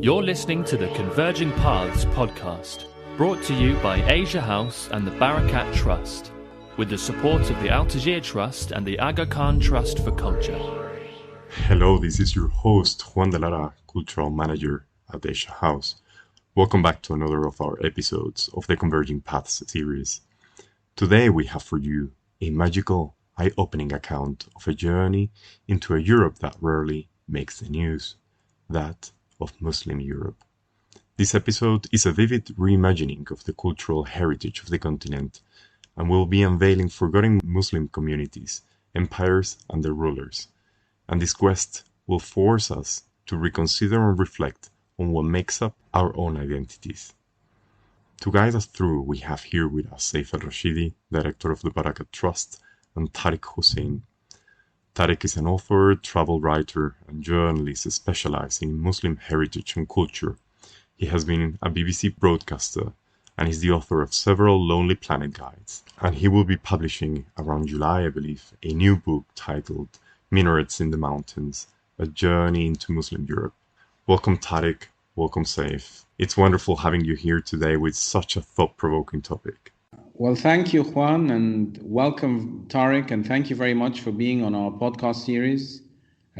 You're listening to the Converging Paths podcast, brought to you by Asia House and the Barakat Trust, with the support of the Al-Tajir Trust and the Aga Khan Trust for Culture. Hello, this is your host, Juan de Lara, Cultural Manager at Asia House. Welcome back to another of our episodes of the Converging Paths series. Today we have for you a magical, eye-opening account of a journey into a Europe that rarely makes the news, that of Muslim Europe. This episode is a vivid reimagining of the cultural heritage of the continent and will be unveiling forgotten Muslim communities, empires and their rulers. And this quest will force us to reconsider and reflect on what makes up our own identities. To guide us through, we have here with us Seif Rashidi, director of the Barakat Trust, and Tharik Hussain. Tharik is an author, travel writer, and journalist specializing in Muslim heritage and culture. He has been a BBC broadcaster and is the author of several Lonely Planet guides. And he will be publishing around July, I believe, a new book titled Minarets in the Mountains, a journey into Muslim Europe. Welcome, Tharik. Welcome, Seif. It's wonderful having you here today with such a thought-provoking topic. Well, thank you, Juan, and welcome, Tharik, and thank you very much for being on our podcast series.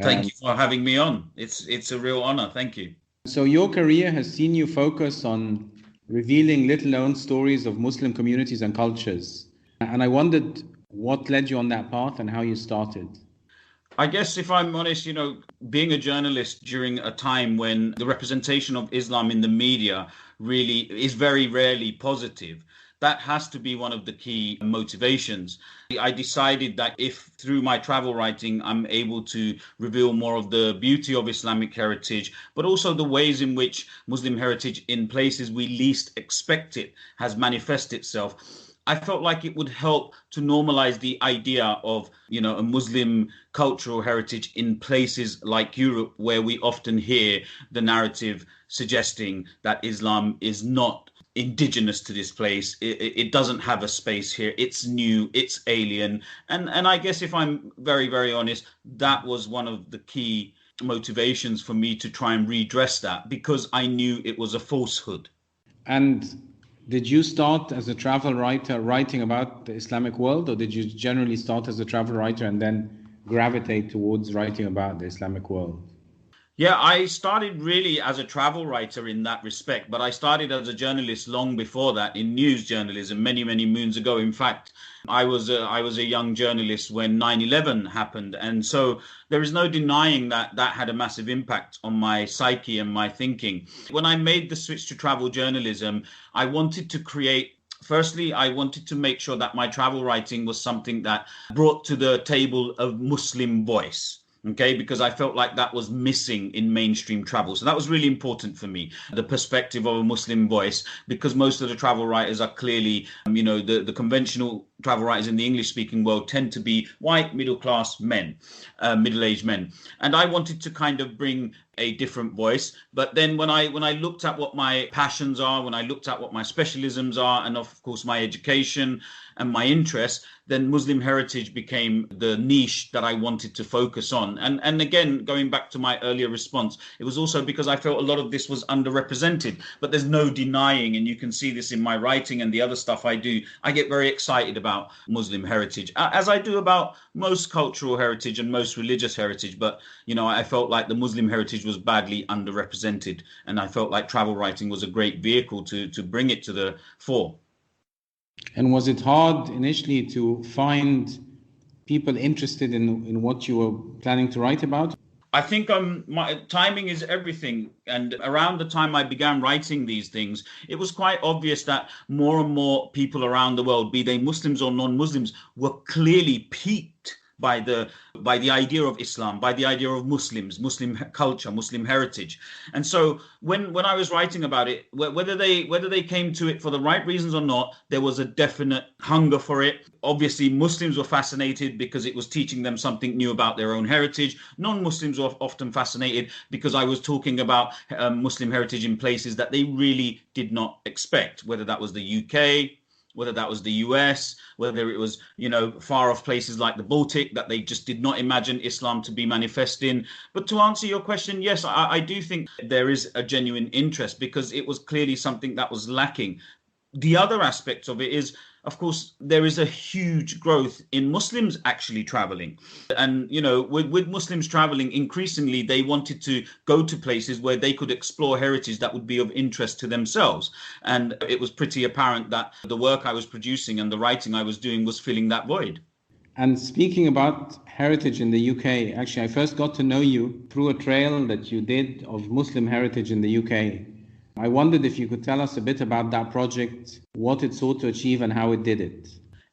Thank you for having me on. It's a real honor. Thank you. So your career has seen you focus on revealing little-known stories of Muslim communities and cultures. And I wondered what led you on that path and how you started. I guess if I'm honest, being a journalist during a time when the representation of Islam in the media really is very rarely positive, that has to be one of the key motivations. I decided that if through my travel writing, I'm able to reveal more of the beauty of Islamic heritage, but also the ways in which Muslim heritage in places we least expect it has manifested itself, I felt like it would help to normalize the idea of, a Muslim cultural heritage in places like Europe, where we often hear the narrative suggesting that Islam is not indigenous to this place. It doesn't have a space here. It's new, it's alien. And I guess if I'm very, very honest, that was one of the key motivations for me to try and redress that, because I knew it was a falsehood. And did you start as a travel writer writing about the Islamic world, or did you generally start as a travel writer and then gravitate towards writing about the Islamic world? Yeah, I started really as a travel writer in that respect, but I started as a journalist long before that in news journalism many, many moons ago. In fact, I was a young journalist when 9/11 happened. And so there is no denying that had a massive impact on my psyche and my thinking. When I made the switch to travel journalism, I wanted to Firstly, I wanted to make sure that my travel writing was something that brought to the table a Muslim voice. Okay, because I felt like that was missing in mainstream travel. So that was really important for me, the perspective of a Muslim voice, because most of the travel writers are clearly, the conventional travel writers in the English-speaking world tend to be white, middle-class men, middle-aged men. And I wanted to kind of bring a different voice. But then when I looked at what my passions are, when I looked at what my specialisms are, and of course my education and my interests, then Muslim heritage became the niche that I wanted to focus on. And again, going back to my earlier response, it was also because I felt a lot of this was underrepresented. But there's no denying, and you can see this in my writing and the other stuff I do, I get very excited about Muslim heritage, as I do about most cultural heritage and most religious heritage. But, I felt like the Muslim heritage was badly underrepresented, and I felt like travel writing was a great vehicle to bring it to the fore. And was it hard initially to find people interested in what you were planning to write about? I think my timing is everything. And around the time I began writing these things, it was quite obvious that more and more people around the world, be they Muslims or non-Muslims, were clearly piqued by the idea of Islam, by the idea of Muslims, Muslim culture, Muslim heritage. And so when I was writing about it, whether they came to it for the right reasons or not, there was a definite hunger for it. Obviously, Muslims were fascinated because it was teaching them something new about their own heritage. Non-Muslims were often fascinated because I was talking about Muslim heritage in places that they really did not expect, whether that was the UK, whether that was the US, whether it was, far off places like the Baltic that they just did not imagine Islam to be manifest in. But to answer your question, yes, I do think there is a genuine interest because it was clearly something that was lacking. The other aspect of it is, of course, there is a huge growth in Muslims actually traveling. And, with Muslims traveling, increasingly, they wanted to go to places where they could explore heritage that would be of interest to themselves. And it was pretty apparent that the work I was producing and the writing I was doing was filling that void. And speaking about heritage in the UK, actually, I first got to know you through a trail that you did of Muslim heritage in the UK. I wondered if you could tell us a bit about that project, what it sought to achieve and how it did it.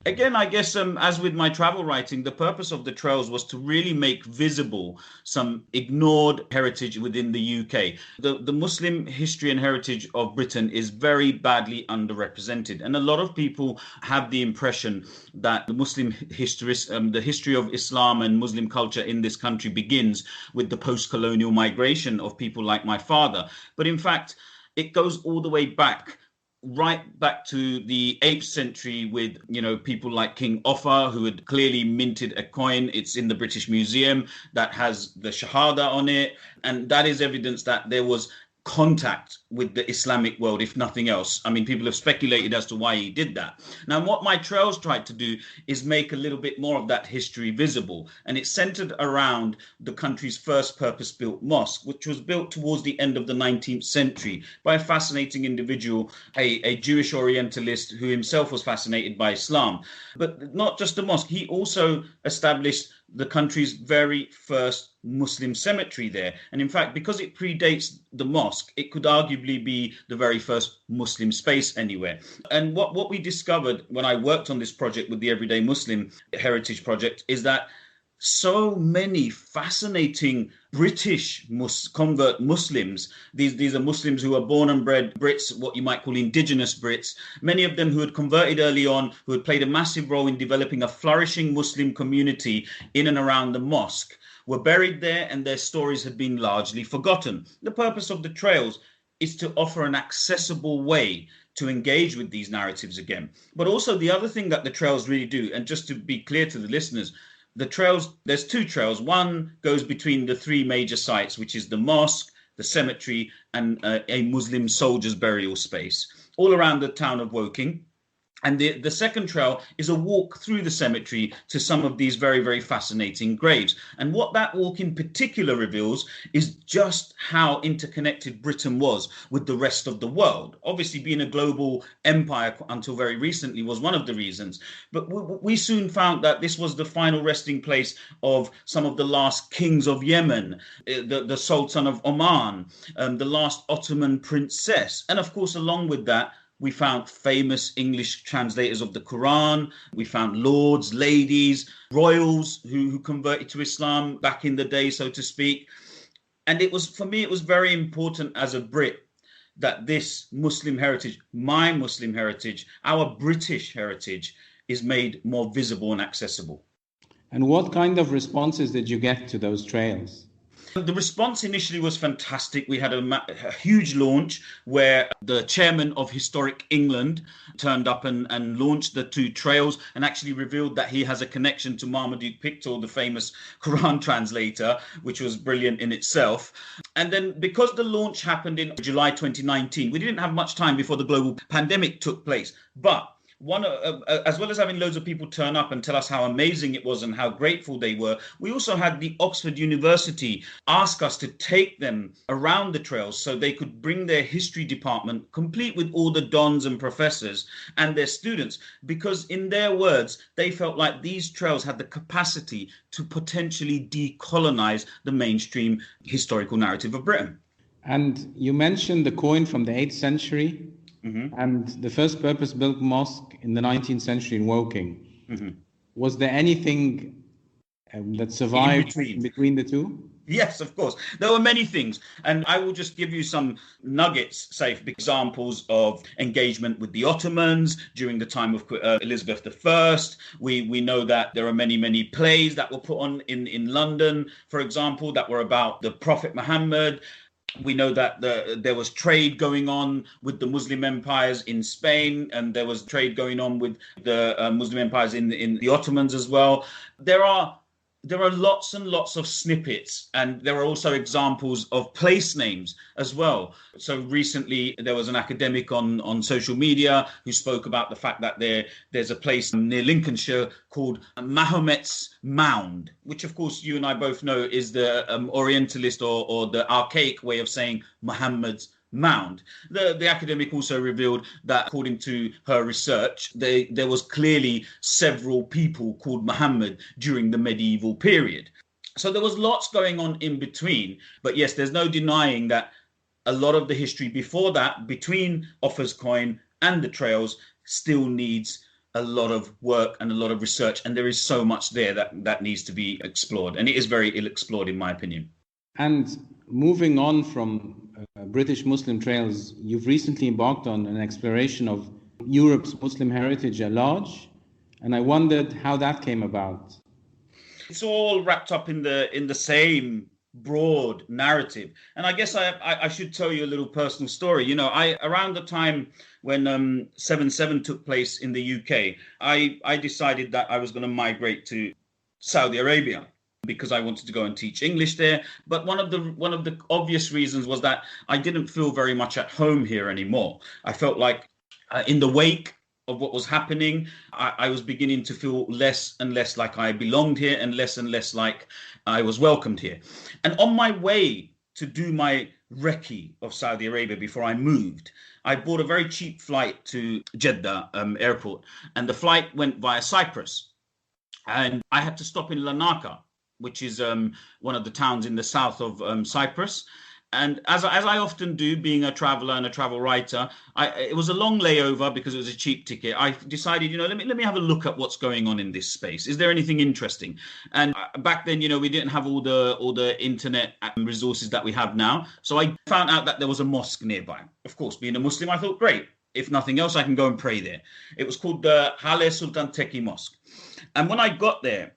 Again, I guess, as with my travel writing, the purpose of the trails was to really make visible some ignored heritage within the UK. The Muslim history and heritage of Britain is very badly underrepresented. And a lot of people have the impression that the Muslim history, the history of Islam and Muslim culture in this country begins with the post-colonial migration of people like my father. But in fact, it goes all the way back, right back to the 8th century with, people like King Offa, who had clearly minted a coin. It's in the British Museum that has the Shahada on it. And that is evidence that there was contact with the Islamic world, if nothing else. I mean, people have speculated as to why he did that. Now, what my trails tried to do is make a little bit more of that history visible. And it's centered around the country's first purpose-built mosque, which was built towards the end of the 19th century by a fascinating individual, a Jewish Orientalist who himself was fascinated by Islam. But not just the mosque, he also established the country's very first Muslim cemetery there. And in fact, because it predates the mosque, it could arguably be the very first Muslim space anywhere. And what we discovered when I worked on this project with the Everyday Muslim Heritage Project is that so many fascinating British convert Muslims, these are Muslims who are born and bred Brits, what you might call indigenous Brits, many of them who had converted early on, who had played a massive role in developing a flourishing Muslim community in and around the mosque, were buried there and their stories had been largely forgotten. The purpose of the trails is to offer an accessible way to engage with these narratives again. But also the other thing that the trails really do, and just to be clear to the listeners, the trails, there's two trails. One goes between the three major sites, which is the mosque, the cemetery, and a Muslim soldier's burial space, all around the town of Woking. And the second trail is a walk through the cemetery to some of these very, very fascinating graves. And what that walk in particular reveals is just how interconnected Britain was with the rest of the world. Obviously, being a global empire until very recently was one of the reasons. But we soon found that this was the final resting place of some of the last kings of Yemen, the Sultan of Oman, the last Ottoman princess. And of course, along with that, we found famous English translators of the Quran. We found lords, ladies, royals who converted to Islam back in the day, so to speak. And for me, it was very important as a Brit that this Muslim heritage, my Muslim heritage, our British heritage, is made more visible and accessible. And what kind of responses did you get to those trails? The response initially was fantastic. We had a huge launch where the chairman of Historic England turned up and launched the two trails and actually revealed that he has a connection to Marmaduke Pictor, the famous Quran translator, which was brilliant in itself. And then because the launch happened in July 2019, we didn't have much time before the global pandemic took place. But as well as having loads of people turn up and tell us how amazing it was and how grateful they were, we also had the Oxford University ask us to take them around the trails so they could bring their history department, complete with all the dons and professors and their students, because in their words, they felt like these trails had the capacity to potentially decolonize the mainstream historical narrative of Britain. And you mentioned the coin from the 8th century. Mm-hmm. And the first purpose-built mosque in the 19th century in Woking. Mm-hmm. Was there anything that survived between the two? Yes, of course. There were many things. And I will just give you some nuggets, Seif, examples of engagement with the Ottomans during the time of Elizabeth I. We know that there are many, many plays that were put on in London, for example, that were about the Prophet Muhammad. We know that there was trade going on with the Muslim empires in Spain, and there was trade going on with the Muslim empires in the Ottomans as well. There are lots and lots of snippets, and there are also examples of place names as well. So recently there was an academic on social media who spoke about the fact that there's a place near Lincolnshire called Mahomet's Mound, which of course you and I both know is the Orientalist or the archaic way of saying Muhammad's Mound. The academic also revealed that according to her research, there was clearly several people called Muhammad during the medieval period. So there was lots going on in between. But yes, there's no denying that a lot of the history before that, between Offa's coin and the trails, still needs a lot of work and a lot of research. And there is so much there that needs to be explored. And it is very ill explored, in my opinion. And moving on from British Muslim trails, you've recently embarked on an exploration of Europe's Muslim heritage at large, and I wondered how that came about. It's all wrapped up in the same broad narrative, and I guess I should tell you a little personal story. You know, around the time when 7/7 took place in the UK, I decided that I was going to migrate to Saudi Arabia, because I wanted to go and teach English there. But one of the obvious reasons was that I didn't feel very much at home here anymore. I felt like in the wake of what was happening, I was beginning to feel less and less like I belonged here and less like I was welcomed here. And on my way to do my recce of Saudi Arabia before I moved, I bought a very cheap flight to Jeddah airport, and the flight went via Cyprus. And I had to stop in Larnaca, which is one of the towns in the south of Cyprus. And as I often do, being a traveler and a travel writer, it was a long layover because it was a cheap ticket. I decided, let me have a look at what's going on in this space. Is there anything interesting? And back then, we didn't have all the internet resources that we have now. So I found out that there was a mosque nearby. Of course, being a Muslim, I thought, great. If nothing else, I can go and pray there. It was called the Haile Sultan Teki Mosque. And when I got there,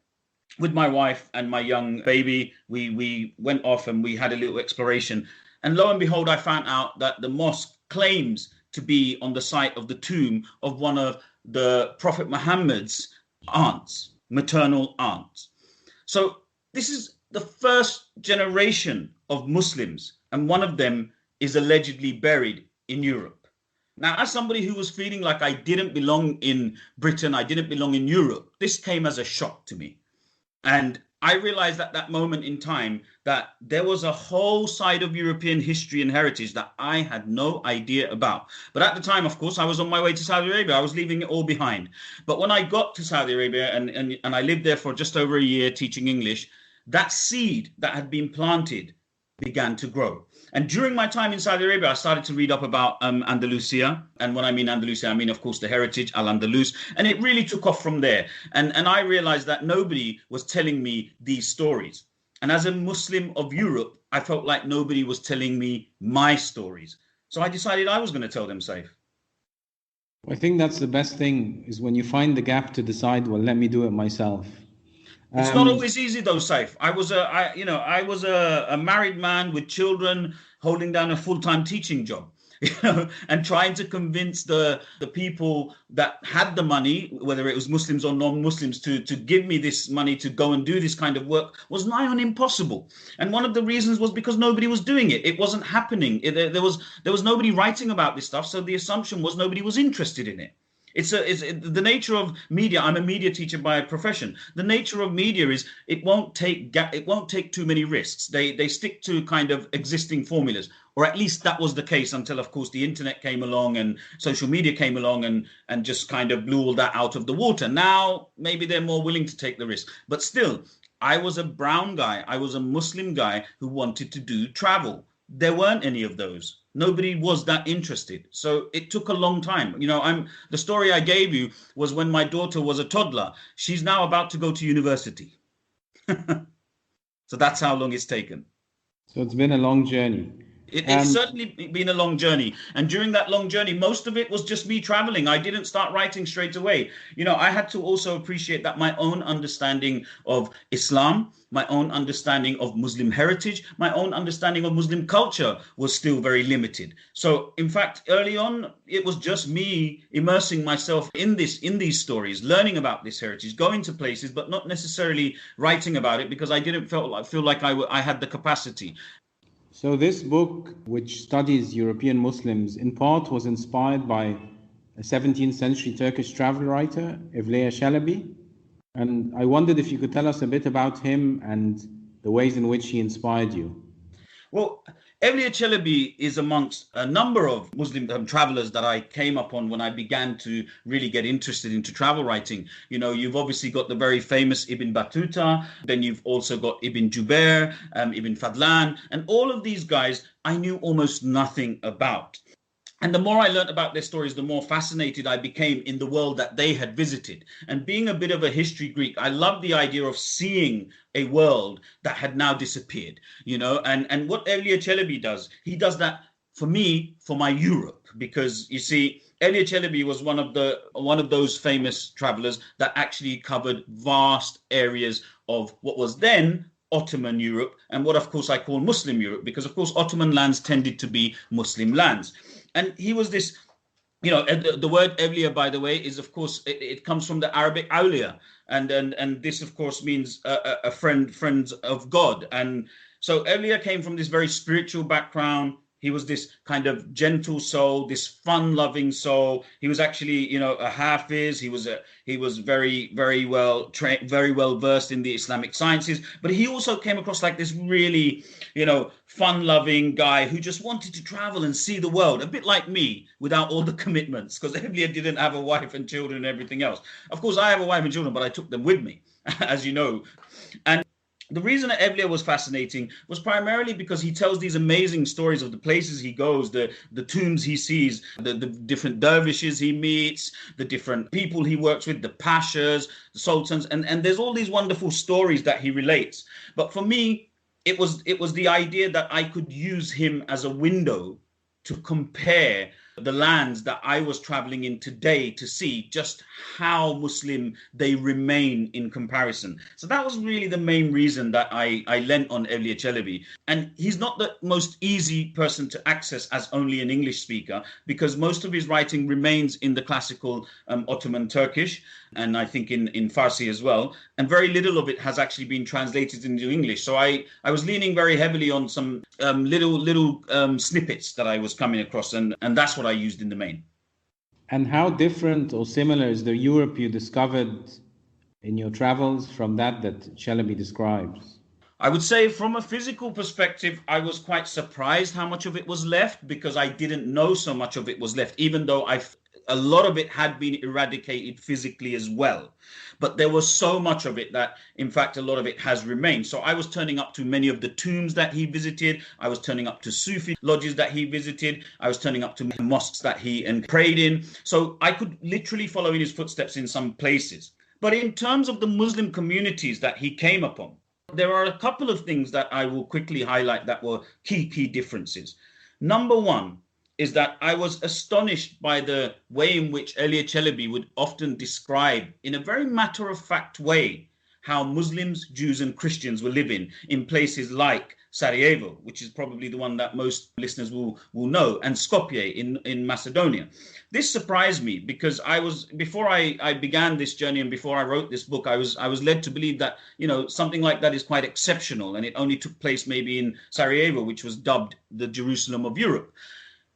with my wife and my young baby, we went off and we had a little exploration. And lo and behold, I found out that the mosque claims to be on the site of the tomb of one of the Prophet Muhammad's aunts, maternal aunts. So this is the first generation of Muslims, and one of them is allegedly buried in Europe. Now, as somebody who was feeling like I didn't belong in Britain, I didn't belong in Europe, this came as a shock to me. And I realized at that moment in time that there was a whole side of European history and heritage that I had no idea about. But at the time, of course, I was on my way to Saudi Arabia. I was leaving it all behind. But when I got to Saudi Arabia and I lived there for just over a year teaching English, that seed that had been planted began to grow. And during my time in Saudi Arabia, I started to read up about Andalusia. And when I mean Andalusia, I mean, of course, the heritage, Al-Andalus. And it really took off from there. And I realized that nobody was telling me these stories. And as a Muslim of Europe, I felt like nobody was telling me my stories. So I decided I was going to tell them, Seif. I think that's the best thing, is when you find the gap to decide, well, let me do it myself. It's not always easy, though, Seif. I was a married man with children holding down a full-time teaching job, and trying to convince the people that had the money, whether it was Muslims or non-Muslims, to give me this money to go and do this kind of work was nigh on impossible. And one of the reasons was because nobody was doing it. It wasn't happening. There was nobody writing about this stuff, so the assumption was nobody was interested in it. It's the nature of media. I'm a media teacher by profession. The nature of media is it won't take too many risks. They stick to kind of existing formulas, or at least that was the case until, of course, the internet came along and social media came along and just kind of blew all that out of the water. Now maybe they're more willing to take the risk, but still, I was a brown guy. I was a Muslim guy who wanted to do travel. There weren't any of those. Nobody was that interested. So it took a long time. The story I gave you was when my daughter was a toddler. She's now about to go to university. So that's how long it's taken. So it's been a long journey. It's certainly been a long journey. And during that long journey, most of it was just me traveling. I didn't start writing straight away. I had to also appreciate that my own understanding of Islam, my own understanding of Muslim heritage, my own understanding of Muslim culture was still very limited. So, in fact, early on, it was just me immersing myself in these stories, learning about this heritage, going to places, but not necessarily writing about it because I didn't feel like I had the capacity. So this book, which studies European Muslims, in part was inspired by a 17th century Turkish travel writer, Evliya Çelebi. And I wondered if you could tell us a bit about him and the ways in which he inspired you. Well, Evliya Çelebi is amongst a number of Muslim travelers that I came upon when I began to really get interested into travel writing. You've obviously got the very famous Ibn Battuta, then you've also got Ibn Jubair, Ibn Fadlan, and all of these guys I knew almost nothing about. And the more I learned about their stories, the more fascinated I became in the world that they had visited. And being a bit of a history Greek, I love the idea of seeing a world that had now disappeared, and what Evliya Çelebi does, he does that for me, for my Europe, because you see, Evliya Çelebi was one of those famous travelers that actually covered vast areas of what was then Ottoman Europe and what, of course, I call Muslim Europe, because, of course, Ottoman lands tended to be Muslim lands. And he was this, the word Evliya, by the way, is, of course, it comes from the Arabic awliya. And this, of course, means a friends of God. And so Evliya came from this very spiritual background. He was this kind of gentle soul, this fun-loving soul. He was actually, a hafiz. He was very, very well trained, very well versed in the Islamic sciences. But he also came across like this really, fun-loving guy who just wanted to travel and see the world, a bit like me, without all the commitments, because Evliya didn't have a wife and children and everything else. Of course, I have a wife and children, but I took them with me, as you know. And the reason that Evliya was fascinating was primarily because he tells these amazing stories of the places he goes, the tombs he sees, the different dervishes he meets, the different people he works with, the pashas, the sultans, and there's all these wonderful stories that he relates. But for me, it was the idea that I could use him as a window to compare the lands that I was traveling in today to see just how Muslim they remain in comparison. So that was really the main reason that I lent on Evliya Çelebi. And he's not the most easy person to access as only an English speaker, because most of his writing remains in the classical Ottoman Turkish, and I think in Farsi as well. And very little of it has actually been translated into English. So I was leaning very heavily on some little snippets that I was coming across, and that's what I used in the main. And how different or similar is the Europe you discovered in your travels from that Çelebi describes? I would say from a physical perspective, I was quite surprised how much of it was left, because I didn't know so much of it was left, even though a lot of it had been eradicated physically as well. But there was so much of it that, in fact, a lot of it has remained. So I was turning up to many of the tombs that he visited. I was turning up to Sufi lodges that he visited. I was turning up to mosques that he prayed in. So I could literally follow in his footsteps in some places. But in terms of the Muslim communities that he came upon, there are a couple of things that I will quickly highlight that were key differences. Number one is that I was astonished by the way in which Evliya Çelebi would often describe, in a very matter-of-fact way, how Muslims, Jews, and Christians were living in places like Sarajevo, which is probably the one that most listeners will know, and Skopje in Macedonia. This surprised me because before I began this journey and before I wrote this book, I was led to believe that, something like that is quite exceptional, and it only took place maybe in Sarajevo, which was dubbed the Jerusalem of Europe.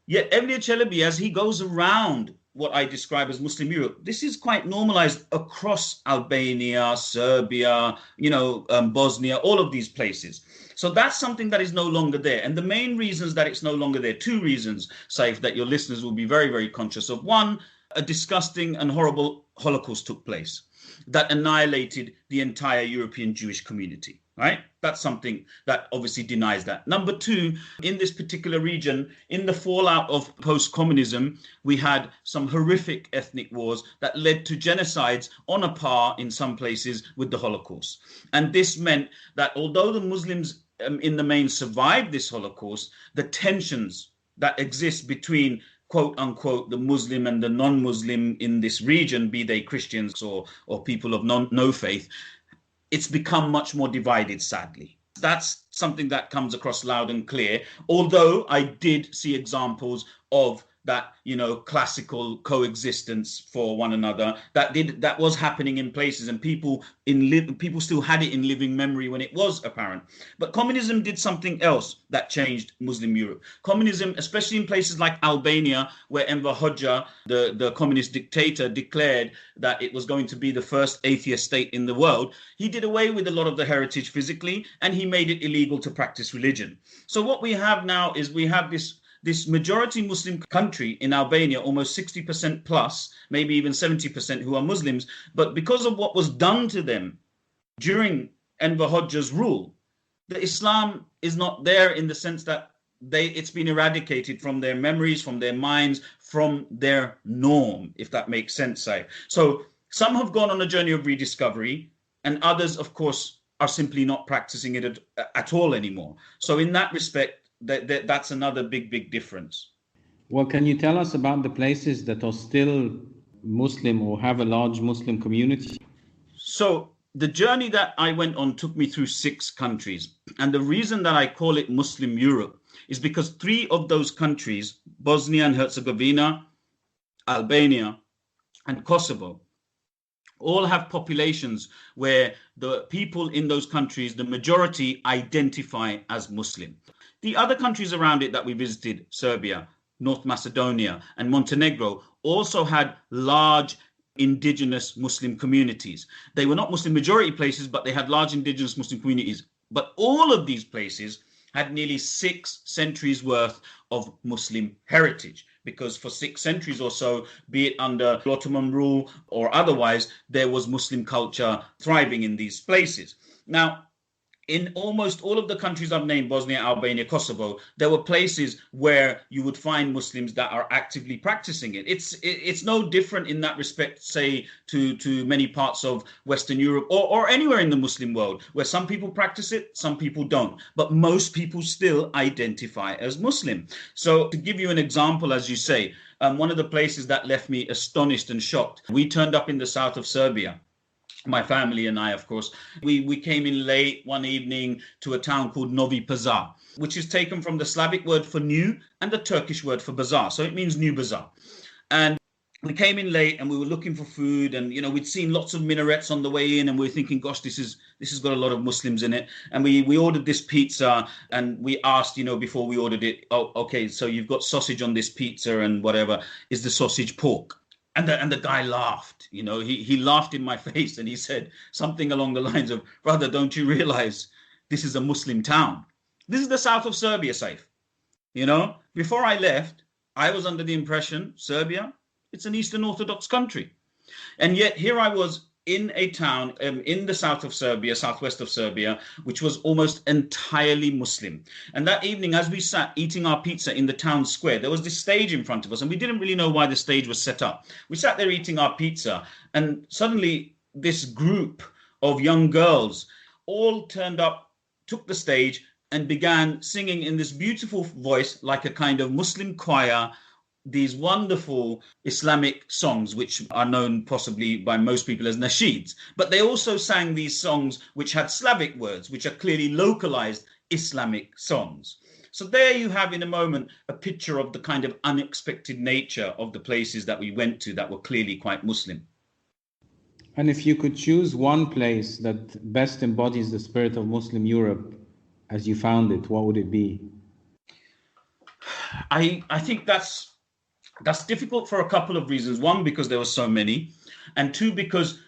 Yet Evliya Çelebi, as he goes around what I describe as Muslim Europe, this is quite normalized across Albania, Serbia, Bosnia, all of these places. So that's something that is no longer there. And the main reasons that it's no longer there, two reasons, Seif, that your listeners will be very, very conscious of. One, a disgusting and horrible Holocaust took place that annihilated the entire European Jewish community. Right? That's something that obviously denies that. Number two, in this particular region, in the fallout of post-communism, we had some horrific ethnic wars that led to genocides on a par in some places with the Holocaust. And this meant that although the Muslims in the main survived this Holocaust, the tensions that exist between quote unquote the Muslim and the non-Muslim in this region, be they Christians or people of no faith, it's become much more divided, sadly. That's something that comes across loud and clear, although I did see examples of that, classical coexistence for one another that was happening in places, and people still had it in living memory when it was apparent. But communism did something else that changed Muslim Europe. Communism, especially in places like Albania, where Enver Hoxha, the communist dictator, declared that it was going to be the first atheist state in the world, he did away with a lot of the heritage physically, and he made it illegal to practice religion. So what we have now is we have this majority Muslim country in Albania, almost 60% plus, maybe even 70% who are Muslims. But because of what was done to them during Enver Hoxha's rule, the Islam is not there in the sense that it's been eradicated from their memories, from their minds, from their norm, if that makes sense, Seif. So some have gone on a journey of rediscovery, and others, of course, are simply not practicing it at all anymore. So in that respect, that's another big difference. Well, can you tell us about the places that are still Muslim or have a large Muslim community? So the journey that I went on took me through 6 countries. And the reason that I call it Muslim Europe is because 3 of those countries, Bosnia and Herzegovina, Albania, and Kosovo, all have populations where the people in those countries, the majority, identify as Muslim. The other countries around it that we visited, Serbia, North Macedonia, and Montenegro, also had large indigenous Muslim communities. They were not Muslim majority places, but they had large indigenous Muslim communities. But all of these places had nearly 6 centuries worth of Muslim heritage, because for 6 centuries or so, be it under Ottoman rule or otherwise, there was Muslim culture thriving in these places. Now, in almost all of the countries I've named, Bosnia, Albania, Kosovo, there were places where you would find Muslims that are actively practicing it. It's no different in that respect, say, to many parts of Western Europe or anywhere in the Muslim world, where some people practice it, some people don't. But most people still identify as Muslim. So to give you an example, as you say, one of the places that left me astonished and shocked, we turned up in the south of Serbia. My family and I, of course, we came in late one evening to a town called Novi Pazar, which is taken from the Slavic word for new and the Turkish word for bazaar. So it means new bazaar. And we came in late and we were looking for food, and we'd seen lots of minarets on the way in, and we were thinking, gosh, this has got a lot of Muslims in it. And we ordered this pizza, and we asked, before we ordered it, oh, okay, so you've got sausage on this pizza and whatever. Is the sausage pork? And the guy laughed, he laughed in my face, and he said something along the lines of, brother, don't you realize this is a Muslim town? This is the south of Serbia, Seif. Before I left, I was under the impression Serbia, it's an Eastern Orthodox country. And yet here I was in a town in the south of Serbia, southwest of Serbia, which was almost entirely Muslim. And that evening, as we sat eating our pizza in the town square, there was this stage in front of us, and we didn't really know why the stage was set up. We sat there eating our pizza, and suddenly this group of young girls all turned up, took the stage, and began singing in this beautiful voice, like a kind of Muslim choir, these wonderful Islamic songs, which are known possibly by most people as nasheeds. But they also sang these songs which had Slavic words, which are clearly localized Islamic songs. So there you have, in a moment, a picture of the kind of unexpected nature of the places that we went to that were clearly quite Muslim. And if you could choose one place that best embodies the spirit of Muslim Europe as you found it, what would it be? I think that's difficult for a couple of reasons. One, because there were so many, and 2, because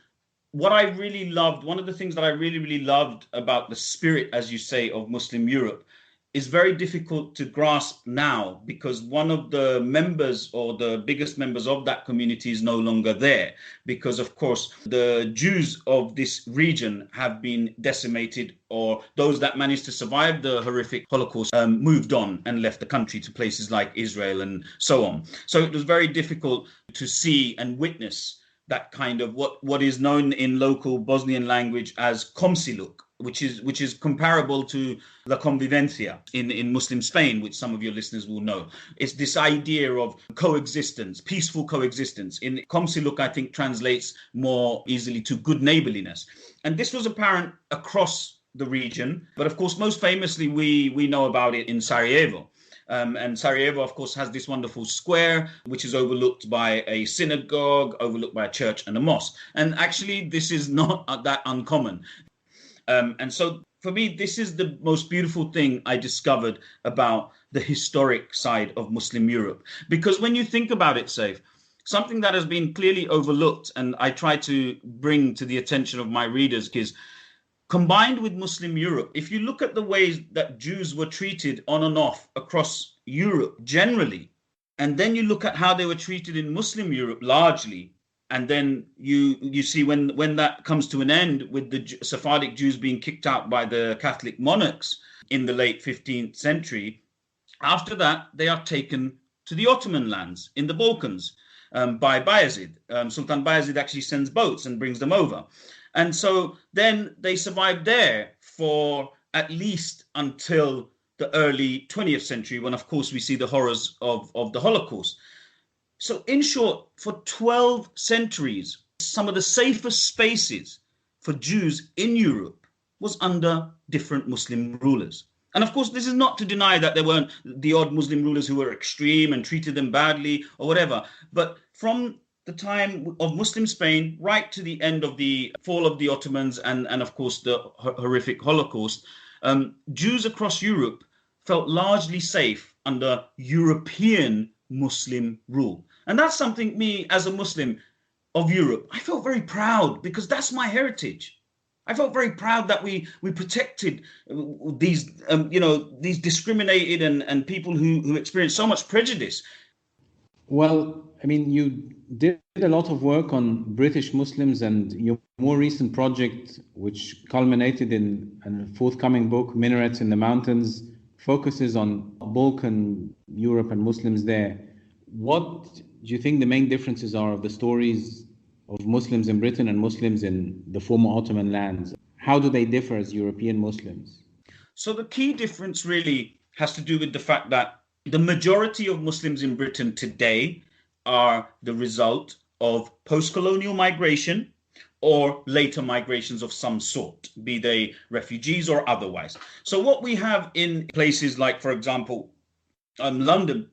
what I really loved, one of the things that I really loved about the spirit, as you say, of Muslim Europe is very difficult to grasp now, because one of the members, or the biggest members of that community, is no longer there, because of course the Jews of this region have been decimated, or those that managed to survive the horrific Holocaust moved on and left the country to places like Israel and so on. So it was very difficult to see and witness that kind of what is known in local Bosnian language as komsiluk, which is comparable to La Convivencia in Muslim Spain, which some of your listeners will know. It's this idea of coexistence, peaceful coexistence. In Komsiluk, I think translates more easily to good neighborliness. And this was apparent across the region. But of course, most famously, we know about it in Sarajevo. And Sarajevo, of course, has this wonderful square, which is overlooked by a synagogue, overlooked by a church and a mosque. And actually, this is not that uncommon. And so for me, this is the most beautiful thing I discovered about the historic side of Muslim Europe. Because when you think about it, Seif, something that has been clearly overlooked, and I try to bring to the attention of my readers, is combined with Muslim Europe, if you look at the ways that Jews were treated on and off across Europe generally, and then you look at how they were treated in Muslim Europe largely, and then you see when that comes to an end with the Sephardic Jews being kicked out by the Catholic monarchs in the late 15th century, after that they are taken to the Ottoman lands in the Balkans by Bayezid. Sultan Bayezid actually sends boats and brings them over. And so then they survived there for at least until the early 20th century, when, of course, we see the horrors of the Holocaust. So in short, for 12 centuries, some of the safest spaces for Jews in Europe was under different Muslim rulers. And of course, this is not to deny that there weren't the odd Muslim rulers who were extreme and treated them badly or whatever. But from the time of Muslim Spain right to the end of the fall of the Ottomans and of course, the horrific Holocaust, Jews across Europe felt largely safe under European Muslim rule. And that's something me, as a Muslim of Europe, I felt very proud, because that's my heritage. I felt very proud that we protected these, these discriminated and people who experienced so much prejudice. Well, I mean, you did a lot of work on British Muslims, and your more recent project, which culminated in a forthcoming book, Minarets in the Mountains, focuses on Balkan Europe and Muslims there. What do you think the main differences are of the stories of Muslims in Britain and Muslims in the former Ottoman lands? How do they differ as European Muslims? So the key difference really has to do with the fact that the majority of Muslims in Britain today are the result of post-colonial migration or later migrations of some sort, be they refugees or otherwise. So what we have in places like, for example, London,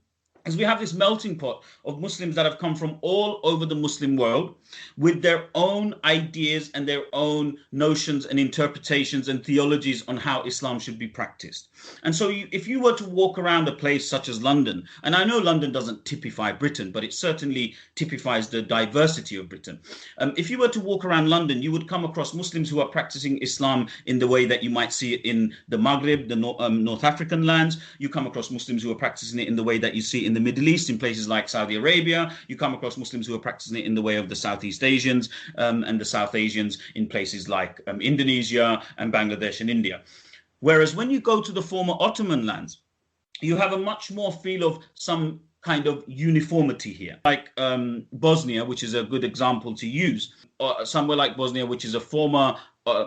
is we have this melting pot of Muslims that have come from all over the Muslim world with their own ideas and their own notions and interpretations and theologies on how Islam should be practiced. And so if you were to walk around a place such as London, and I know London doesn't typify Britain, but it certainly typifies the diversity of Britain. If you were to walk around London, you would come across Muslims who are practicing Islam in the way that you might see it in the Maghreb, the North African lands. You come across Muslims who are practicing it in the way that you see in the Middle East, in places like Saudi Arabia. You come across Muslims who are practicing it in the way of the Southeast Asians and the South Asians in places like Indonesia and Bangladesh and India. Whereas when you go to the former Ottoman lands, you have a much more feel of some kind of uniformity here, like Bosnia, which is a good example to use, or somewhere like Bosnia, which is a former,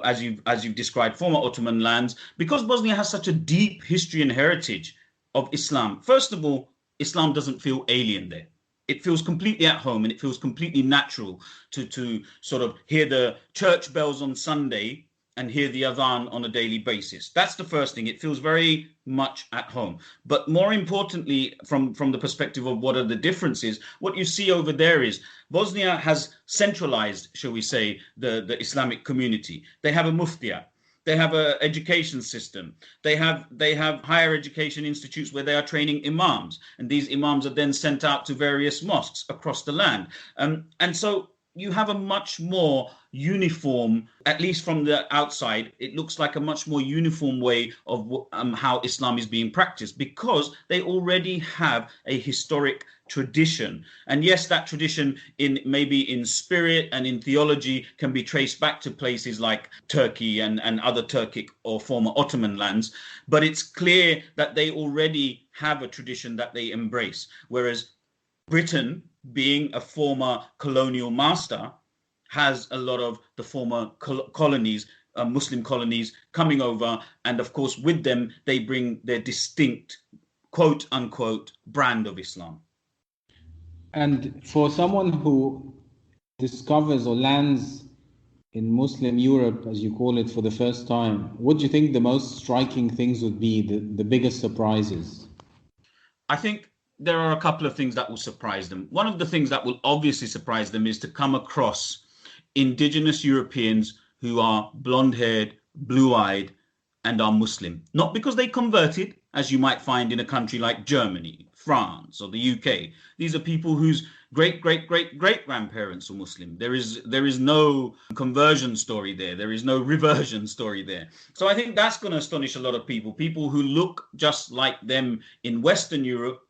as you've described, former Ottoman lands, because Bosnia has such a deep history and heritage of Islam. First of all, Islam doesn't feel alien there. It feels completely at home, and it feels completely natural to sort of hear the church bells on Sunday and hear the adhan on a daily basis. That's the first thing. It feels very much at home. But more importantly, from the perspective of what are the differences, what you see over there is Bosnia has centralized, shall we say, the Islamic community. They have a muftia. They have an education system. They have higher education institutes where they are training imams. And these imams are then sent out to various mosques across the land. And so you have a much more uniform, at least from the outside, it looks like a much more uniform way of how Islam is being practiced, because they already have a historic tradition. And yes, that tradition maybe in spirit and in theology can be traced back to places like Turkey and other Turkic or former Ottoman lands. But it's clear that they already have a tradition that they embrace. Whereas Britain, being a former colonial master, has a lot of the former colonies Muslim colonies coming over. And of course, with them, they bring their distinct, quote unquote, brand of Islam. And for someone who discovers or lands in Muslim Europe, as you call it, for the first time, what do you think the most striking things would be, the biggest surprises? I think there are a couple of things that will surprise them. One of the things that will obviously surprise them is to come across indigenous Europeans who are blonde-haired, blue-eyed, and are Muslim. Not because they converted, as you might find in a country like Germany, France, or the UK. These are people whose great-great-great-great-grandparents were Muslim. There is no conversion story there. There is no reversion story there. So I think that's going to astonish a lot of people. People who look just like them in Western Europe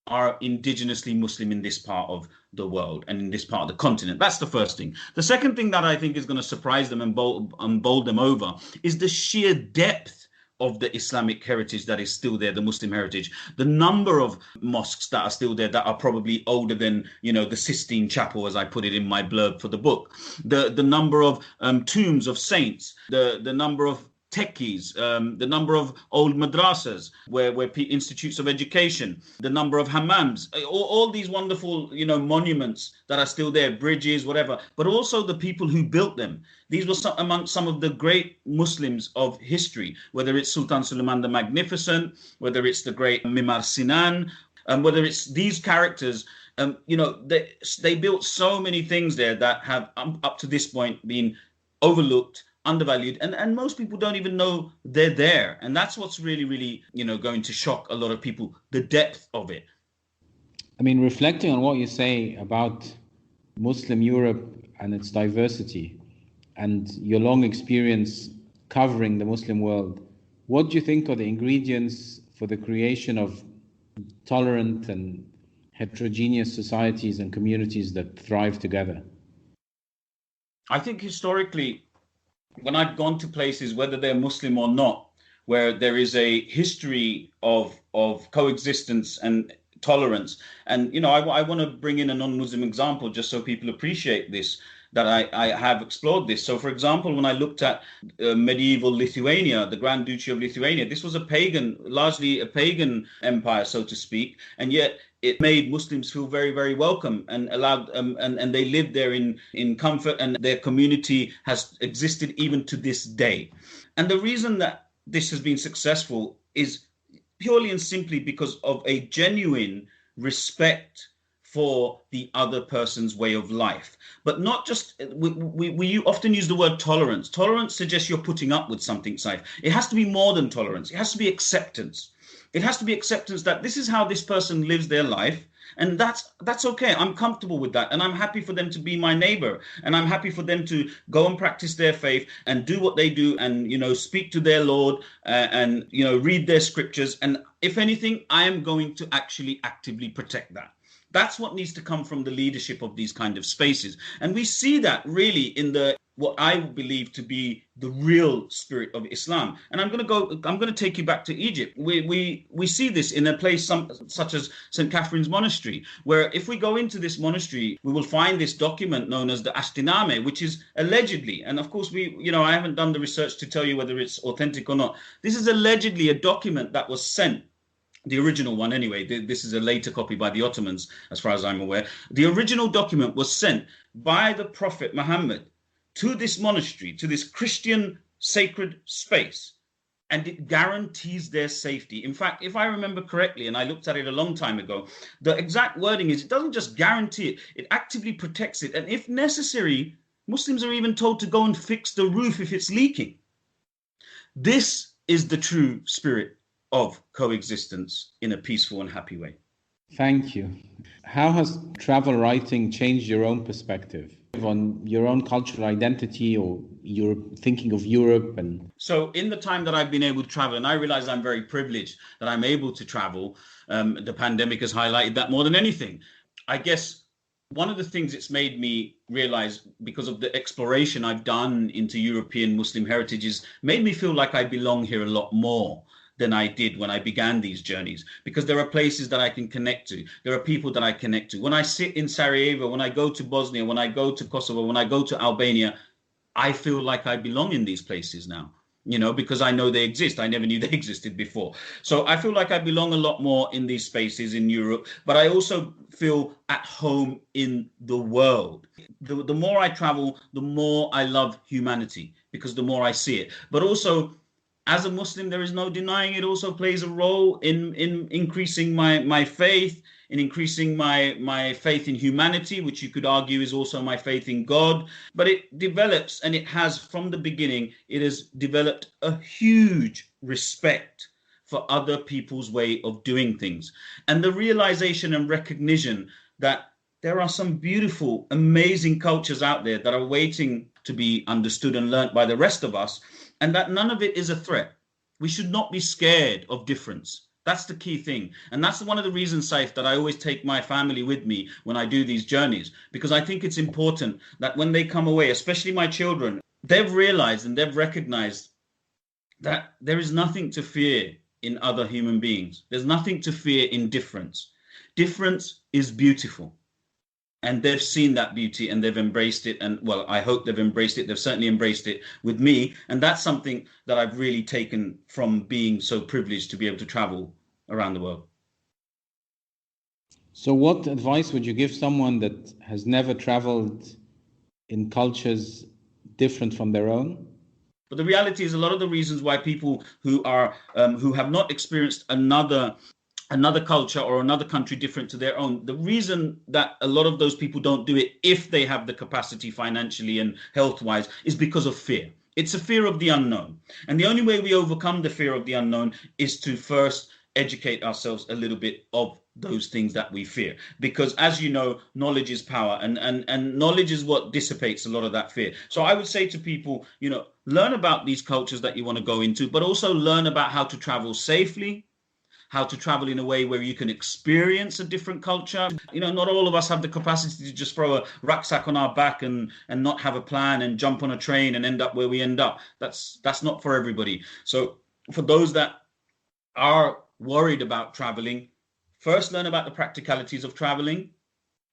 are indigenously Muslim in this part of the world and in this part of the continent. That's the first thing. The second thing that I think is going to surprise them and bowl them over is the sheer depth of the Islamic heritage that is still there, the Muslim heritage. The number of mosques that are still there that are probably older than, the Sistine Chapel, as I put it in my blurb for the book. The number of tombs of saints, the number of techies, the number of old madrasas, where institutes of education, the number of hammams, all these wonderful, monuments that are still there, bridges, whatever, but also the people who built them. These were among some of the great Muslims of history, whether it's Sultan Suleiman the Magnificent, whether it's the great Mimar Sinan, whether it's these characters. They built so many things there that have up to this point been overlooked, undervalued, and most people don't even know they're there. And that's what's really, really, going to shock a lot of people, the depth of it. I mean, reflecting on what you say about Muslim Europe and its diversity and your long experience covering the Muslim world, what do you think are the ingredients for the creation of tolerant and heterogeneous societies and communities that thrive together? I think historically, when I've gone to places, whether they're Muslim or not, where there is a history of coexistence and tolerance, and I want to bring in a non-Muslim example just so people appreciate this, that I have explored this. So, for example, when I looked at medieval Lithuania, the Grand Duchy of Lithuania, this was largely a pagan empire, so to speak, and yet it made Muslims feel very, very welcome and allowed and they lived there in comfort, and their community has existed even to this day. And the reason that this has been successful is purely and simply because of a genuine respect for the other person's way of life. But not just, we often use the word tolerance. Tolerance suggests you're putting up with something, Seif. It has to be more than tolerance. It has to be acceptance. It has to be acceptance that this is how this person lives their life, and that's okay. I'm comfortable with that, and I'm happy for them to be my neighbor, and I'm happy for them to go and practice their faith and do what they do, and speak to their Lord, and read their scriptures. And if anything, I am going to actually actively protect that. That's what needs to come from the leadership of these kind of spaces, and we see that really in what I believe to be the real spirit of Islam. And I'm going to take you back to Egypt. We see this in a place such as St. Catherine's Monastery, where if we go into this monastery, we will find this document known as the Ashtiname, which is allegedly, and of course I haven't done the research to tell you whether it's authentic or not. This is allegedly a document that was sent. The original one, anyway. This is a later copy by the Ottomans, as far as I'm aware. The original document was sent by the Prophet Muhammad to this monastery, to this Christian sacred space, and it guarantees their safety. In fact, if I remember correctly, and I looked at it a long time ago, the exact wording is, it doesn't just guarantee it, it actively protects it. And if necessary, Muslims are even told to go and fix the roof if it's leaking. This is the true spirit of coexistence in a peaceful and happy way. Thank you. How has travel writing changed your own perspective on your own cultural identity, or your thinking of Europe? And so in the time that I've been able to travel, and I realize I'm very privileged that I'm able to travel, the pandemic has highlighted that more than anything. I guess one of the things it's made me realize, because of the exploration I've done into European Muslim heritages, made me feel like I belong here a lot more than I did when I began these journeys, because there are places that I can connect to. There are people that I connect to. When I sit in Sarajevo, when I go to Bosnia, when I go to Kosovo, when I go to Albania, I feel like I belong in these places now, because I know they exist. I never knew they existed before. So I feel like I belong a lot more in these spaces in Europe, but I also feel at home in the world. The more I travel, the more I love humanity, because the more I see it. But also, as a Muslim, there is no denying it also plays a role in increasing my faith, in increasing my faith in humanity, which you could argue is also my faith in God. But it develops, and it has from the beginning, it has developed a huge respect for other people's way of doing things. And the realization and recognition that there are some beautiful, amazing cultures out there that are waiting to be understood and learnt by the rest of us, and that none of it is a threat. We should not be scared of difference. That's the key thing. And that's one of the reasons, Seif, that I always take my family with me when I do these journeys, because I think it's important that when they come away, especially my children, they've realized and they've recognized that there is nothing to fear in other human beings. There's nothing to fear in difference. Difference is beautiful. And they've seen that beauty and they've embraced it. And well, I hope they've embraced it. They've certainly embraced it with me. And that's something that I've really taken from being so privileged to be able to travel around the world. So what advice would you give someone that has never traveled in cultures different from their own? But the reality is, a lot of the reasons why people who have not experienced another culture or another country different to their own, the reason that a lot of those people don't do it, if they have the capacity financially and health-wise, is because of fear. It's a fear of the unknown. And the only way we overcome the fear of the unknown is to first educate ourselves a little bit of those things that we fear. Because as you know, knowledge is power, and knowledge is what dissipates a lot of that fear. So I would say to people, learn about these cultures that you want to go into, but also learn about how to travel safely, how to travel in a way where you can experience a different culture. Not all of us have the capacity to just throw a rucksack on our back and not have a plan and jump on a train and end up where we end up. That's not for everybody. So for those that are worried about traveling, first learn about the practicalities of traveling,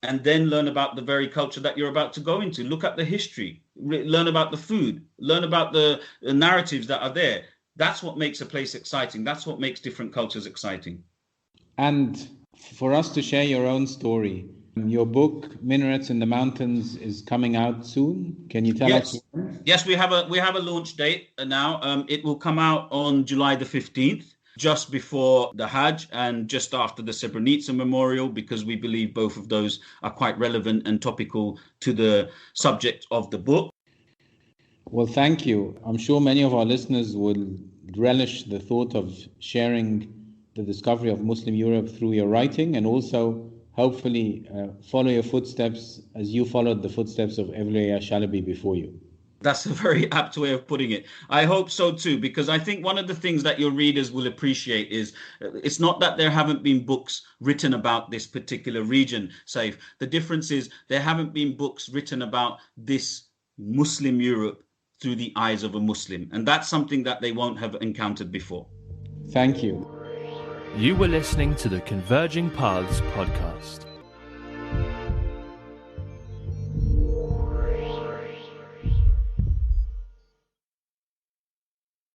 and then learn about the very culture that you're about to go into. Look at the history, learn about the food, learn about the narratives that are there. That's what makes a place exciting. That's what makes different cultures exciting. And for us to share your own story, your book, Minarets in the Mountains, is coming out soon. Can you tell us? Yes, we have a launch date now. It will come out on July the 15th, just before the Hajj and just after the Srebrenica Memorial, because we believe both of those are quite relevant and topical to the subject of the book. Well, thank you. I'm sure many of our listeners will relish the thought of sharing the discovery of Muslim Europe through your writing, and also hopefully follow your footsteps as you followed the footsteps of Evliya Shalabi before you. That's a very apt way of putting it. I hope so too, because I think one of the things that your readers will appreciate is it's not that there haven't been books written about this particular region, Seif. The difference is there haven't been books written about this Muslim Europe through the eyes of a Muslim. And that's something that they won't have encountered before. Thank you. You were listening to the Converging Paths podcast.